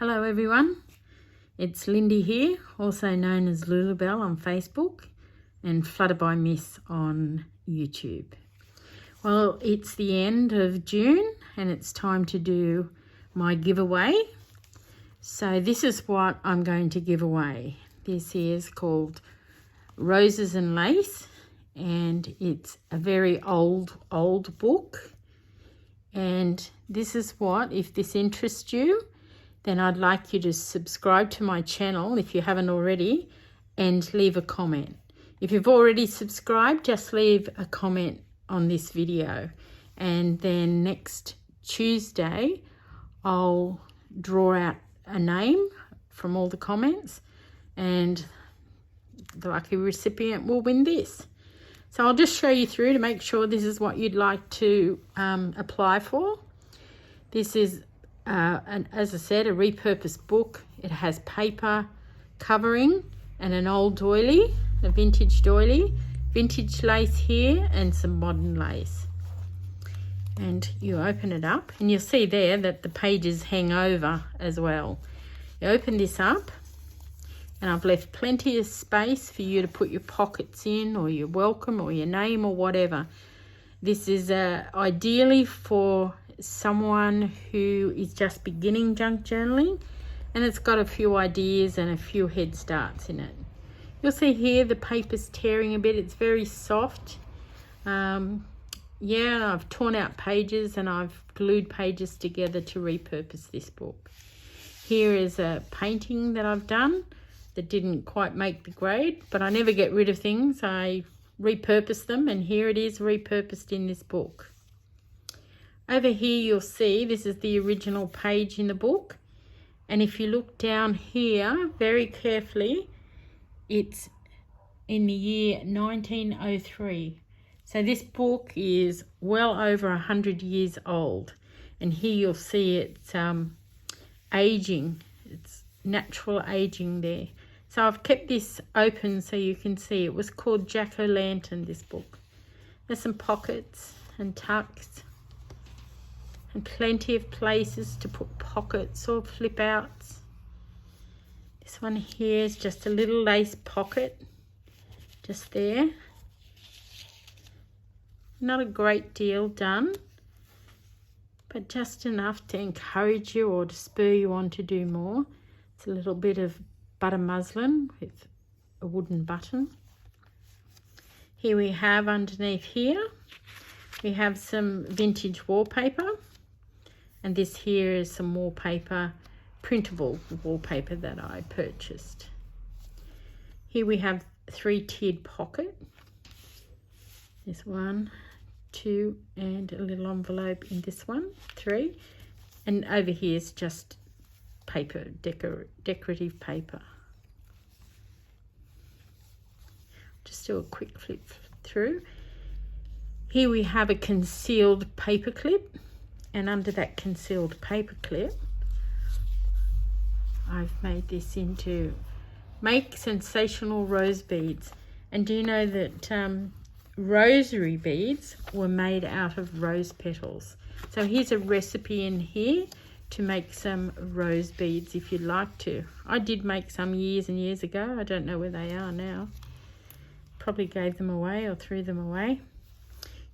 Hello everyone, it's Lindy here, also known as Lulabelle on Facebook and Flutter by Miss on YouTube. Well, it's the end of June and it's time to do my giveaway. So this is what I'm going to give away. This is called Roses and Lace, and it's a very old book. And this is what, if this interests you, then I'd like you to subscribe to my channel if you haven't already and leave a comment. If you've already subscribed, just leave a comment on this video, and then next Tuesday I'll draw out a name from all the comments and the lucky recipient will win this. So I'll just show you through to make sure this is what you'd like to apply for. This is as I said, a repurposed book. It has paper covering and an old doily, a vintage doily, vintage lace here and some modern lace. And you open it up and you'll see there that the pages hang over as well. You open this up and I've left plenty of space for you to put your pockets in, or your welcome or your name or whatever. This is ideally for someone who is just beginning junk journaling, and it's got a few ideas and a few head starts in it. You'll see here the paper's tearing a bit. It's very soft. Yeah, I've torn out pages and I've glued pages together to repurpose this book. Here is a painting that I've done that didn't quite make the grade, but I never get rid of things. I repurpose them, and here it is repurposed in this book. Over here you'll see this is the original page in the book, and if you look down here very carefully, it's in the year 1903. So this book is well over 100 years old, and here you'll see it's aging. It's natural aging there. So I've kept this open so you can see. It was called Jack-O-Lantern, this book. There's some pockets and tucks and plenty of places to put pockets or flip outs. This one here is just a little lace pocket just there. Not a great deal done, but just enough to encourage you or to spur you on to do more. It's a little bit of butter muslin with a wooden button. Here we have underneath here, we have some vintage wallpaper. And this here is some wallpaper, printable wallpaper that I purchased. Here we have 3-tiered pocket. There's 1, 2, and a little envelope in this one, 3. And over here is just paper, decorative paper. Just do a quick flip through. Here we have a concealed paper clip. And under that concealed paper clip, I've made this into Make Sensational Rose Beads. And do you know that rosary beads were made out of rose petals? So here's a recipe in here to make some rose beads if you'd like to. I did make some years and years ago. I don't know where they are now. Probably gave them away or threw them away.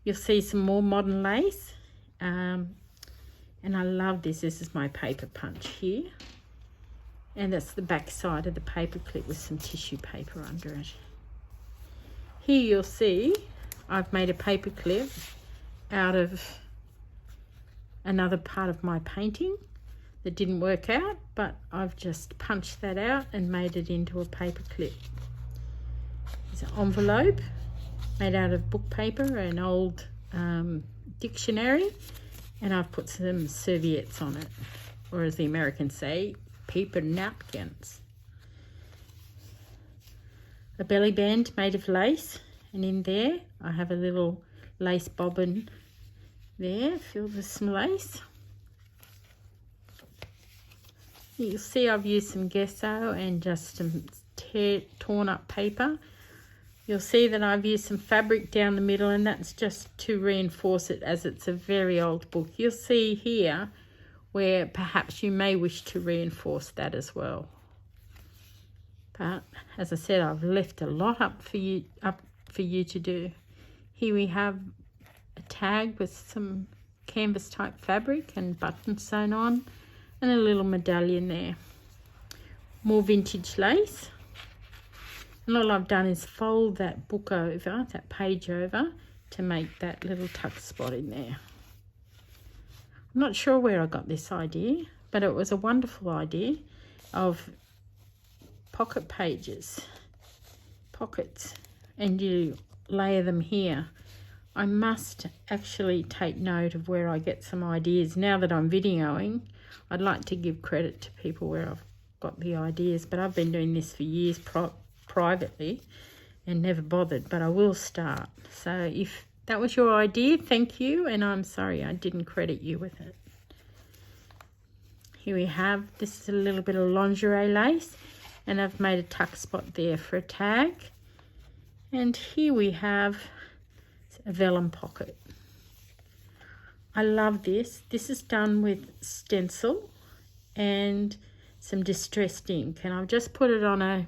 You'll see some more modern lace. And I love this. This is my paper punch here. And that's the back side of the paper clip with some tissue paper under it. Here you'll see I've made a paper clip out of another part of my painting that didn't work out, but I've just punched that out and made it into a paper clip. There's an envelope made out of book paper, an old dictionary. And I've put some serviettes on it, or as the Americans say, paper napkins. A belly band made of lace, and in there I have a little lace bobbin there filled with some lace. You'll see I've used some gesso and just some torn up paper. You'll see that I've used some fabric down the middle, and that's just to reinforce it as it's a very old book. You'll see here where perhaps you may wish to reinforce that as well. But as I said, I've left a lot up for you to do. Here we have a tag with some canvas type fabric and buttons sewn on, and a little medallion there. More vintage lace. And all I've done is fold that book over, that page over, to make that little tuck spot in there. I'm not sure where I got this idea, but it was a wonderful idea of pocket pages, pockets, and you layer them here. I must actually take note of where I get some ideas. Now that I'm videoing, I'd like to give credit to people where I've got the ideas, but I've been doing this for years privately and never bothered, but I will start. So if that was your idea, thank you, and I'm sorry I didn't credit you with it. Here we have, this is a little bit of lingerie lace, and I've made a tuck spot there for a tag. And here we have a vellum pocket. I love this. This is done with stencil and some distressed ink, and I've just put it on a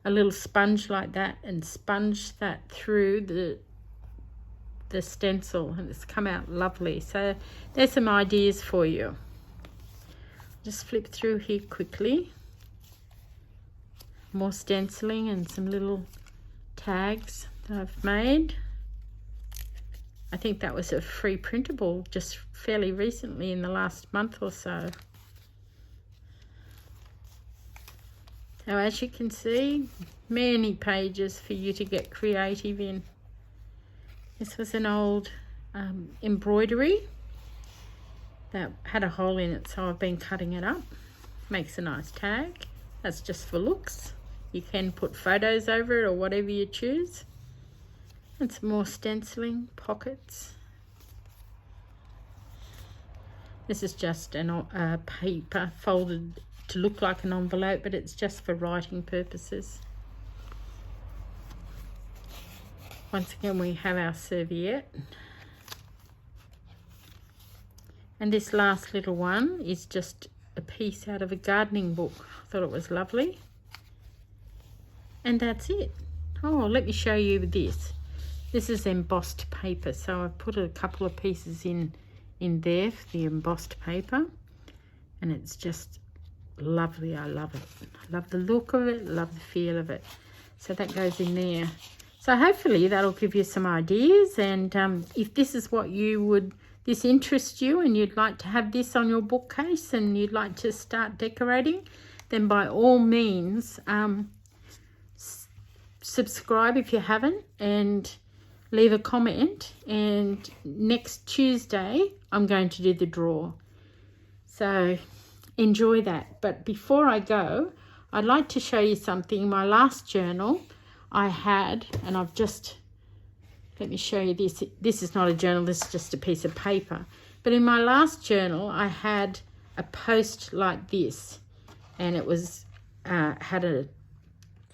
little sponge like that and sponge that through the stencil, and it's come out lovely. So there's some ideas for you. Just flip through here quickly. More stenciling and some little tags that I've made. I think that was a free printable just fairly recently in the last month or so. So as you can see, many pages for you to get creative in. This was an old embroidery that had a hole in it, so I've been cutting it up. Makes a nice tag. That's just for looks. You can put photos over it or whatever you choose. And some more stenciling, pockets. This is just a paper folded to look like an envelope, but it's just for writing purposes. Once again, we have our serviette. And this last little one is just a piece out of a gardening book. I thought it was lovely. And that's it. Oh, let me show you this. This is embossed paper, so I've put a couple of pieces in there for the embossed paper, and it's just lovely. I love it. I love the look of it, love the feel of it. So that goes in there. So hopefully that'll give you some ideas, and if this is what this interests you and you'd like to have this on your bookcase and you'd like to start decorating, then by all means subscribe if you haven't, and leave a comment, and next Tuesday I'm going to do the draw. So enjoy that. But before I go, I'd like to show you something. My last journal I had, and I've just, let me show you this. This is not a journal, this is just a piece of paper. But in my last journal I had a post like this, and it was had a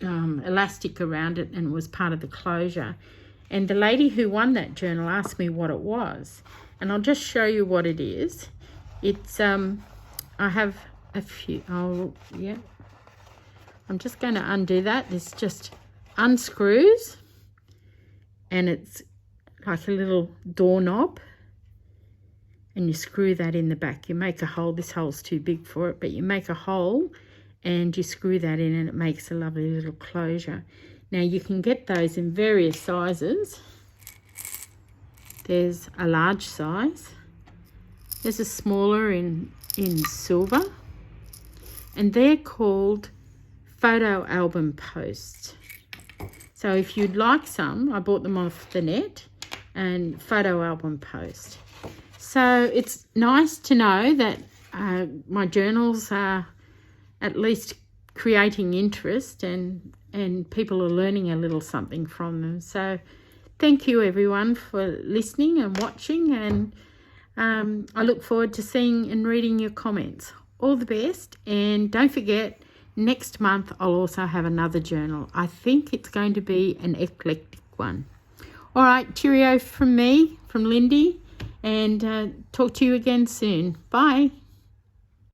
elastic around it, and it was part of the closure. And the lady who won that journal asked me what it was, and I'll just show you what it is. It's I have a few. Oh yeah, I'm just going to undo that. This just unscrews, and it's like a little doorknob, and you screw that in the back. You make a hole. This hole's too big for it, but you make a hole and you screw that in, and it makes a lovely little closure. Now you can get those in various sizes. There's a large size. There's a smaller in silver. And they're called photo album posts. So if you'd like some, I bought them off the net, and photo album post. So it's nice to know that my journals are at least creating interest, and people are learning a little something from them. So thank you everyone for listening and watching, and I look forward to seeing and reading your comments. All the best, and don't forget, next month I'll also have another journal. I think it's going to be an eclectic one. All right, cheerio from me, from Lindy, and talk to you again soon. Bye.